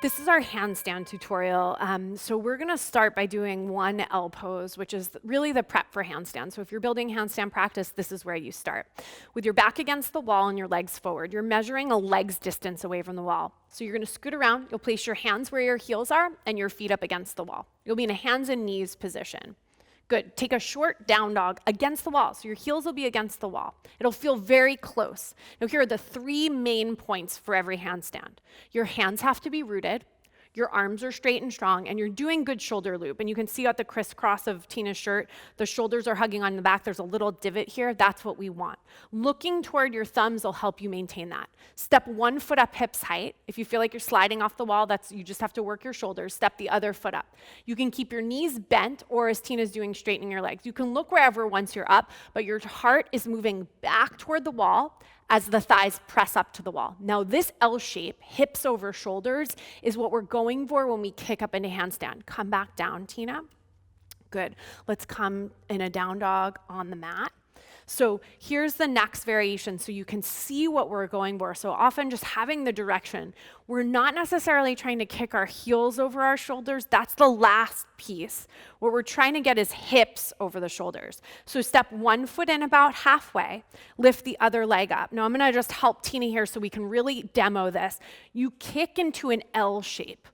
This is our handstand tutorial. So we're gonna start by doing one L pose, which is really the prep for handstand. So if you're building handstand practice, this is where you start. With your back against the wall and your legs forward, you're measuring a leg's distance away from the wall. So you're gonna scoot around, you'll place your hands where your heels are and your feet up against the wall. You'll be in a hands and knees position. Good, take a short down dog against the wall. So your heels will be against the wall. It'll feel very close. Now here are the 3 main points for every handstand. Your hands have to be rooted, your arms are straight and strong, and you're doing good shoulder loop. And you can see out the crisscross of Tina's shirt, the shoulders are hugging on the back. There's a little divot here. That's what we want. Looking toward your thumbs will help you maintain that. Step 1 foot up hips height. If you feel like you're sliding off the wall, you just have to work your shoulders. Step the other foot up. You can keep your knees bent, or as Tina's doing, straightening your legs. You can look wherever once you're up, but your heart is moving back toward the wall as the thighs press up to the wall. Now this L shape, hips over shoulders, is what we're going for when we kick up into handstand. Come back down, Tina. Good. Let's come in a down dog on the mat. So here's the next variation so you can see what we're going for. So often just having the direction. We're not necessarily trying to kick our heels over our shoulders. That's the last piece. What we're trying to get is hips over the shoulders. So step 1 foot in about halfway, lift the other leg up. Now I'm gonna just help Tina here so we can really demo this. You kick into an L shape.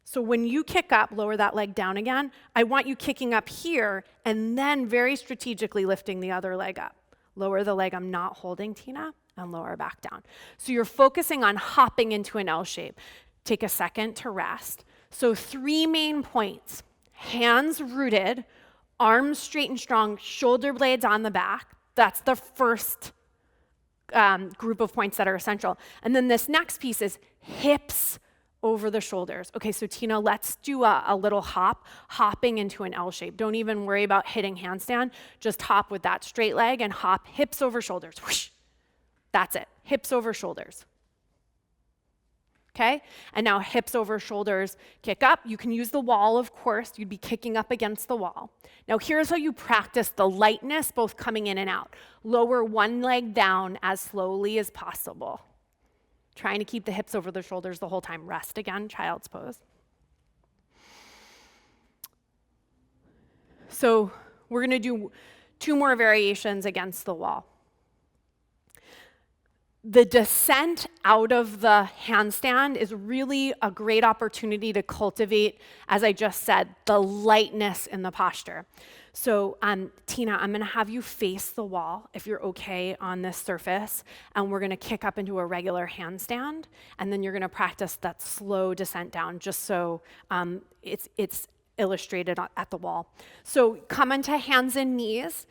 So when you kick up, lower that leg down again, I want you kicking up here and then very strategically lifting the other leg up. Lower the leg I'm not holding, Tina, and lower back down. So you're focusing on hopping into an L shape. Take a second to rest. So 3 main points: hands rooted, arms straight and strong, shoulder blades on the back. That's the first group of points that are essential. And then this next piece is hips over the shoulders. Okay, so Tina, let's do a little hopping into an L shape. Don't even worry about hitting handstand. Just hop with that straight leg and hop hips over shoulders. Whoosh. That's it, hips over shoulders. Okay, and now hips over shoulders, kick up. You can use the wall, of course. You'd be kicking up against the wall. Now here's how you practice the lightness, both coming in and out. Lower one leg down as slowly as possible. Trying to keep the hips over the shoulders the whole time. Rest again, child's pose. So we're gonna do 2 more variations against the wall. The descent out of the handstand is really a great opportunity to cultivate, as I just said, the lightness in the posture. So Tina, I'm gonna have you face the wall if you're okay on this surface, and we're gonna kick up into a regular handstand, and then you're gonna practice that slow descent down just so it's illustrated at the wall. So come into hands and knees,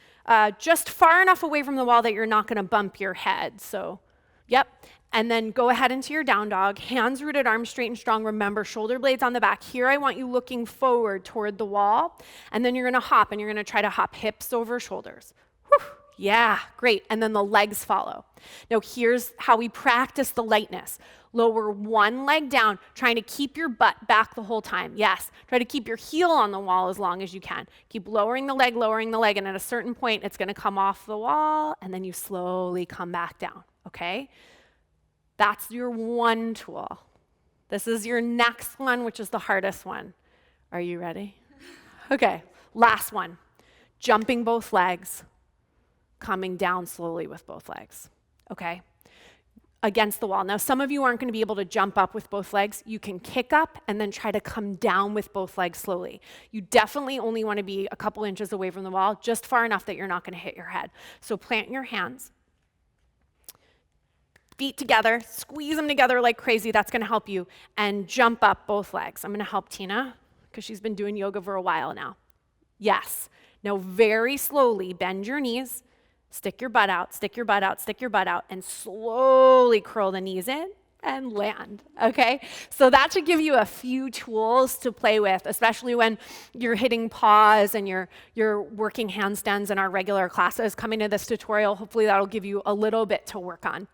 just far enough away from the wall that you're not gonna bump your head. So, yep. And then go ahead into your down dog, hands rooted, arms straight and strong. Remember, shoulder blades on the back. Here I want you looking forward toward the wall. And then you're gonna hop, and you're gonna try to hop hips over shoulders. Whew. Yeah, great. And then the legs follow. Now here's how we practice the lightness. Lower one leg down, trying to keep your butt back the whole time. Yes, try to keep your heel on the wall as long as you can. Keep lowering the leg, and at a certain point, it's gonna come off the wall, and then you slowly come back down, okay? That's your one tool. This is your next one, which is the hardest one. Are you ready? Okay, last one. Jumping both legs, coming down slowly with both legs, okay? Against the wall. Now, some of you aren't gonna be able to jump up with both legs. You can kick up and then try to come down with both legs slowly. You definitely only wanna be a couple inches away from the wall, just far enough that you're not gonna hit your head. So plant your hands. Feet together, squeeze them together like crazy. That's gonna help you. And jump up both legs. I'm gonna help Tina, because she's been doing yoga for a while now. Yes. Now very slowly bend your knees, stick your butt out, stick your butt out, stick your butt out, and slowly curl the knees in and land, okay? So that should give you a few tools to play with, especially when you're hitting pause and you're working handstands in our regular classes. Coming to this tutorial, hopefully that'll give you a little bit to work on.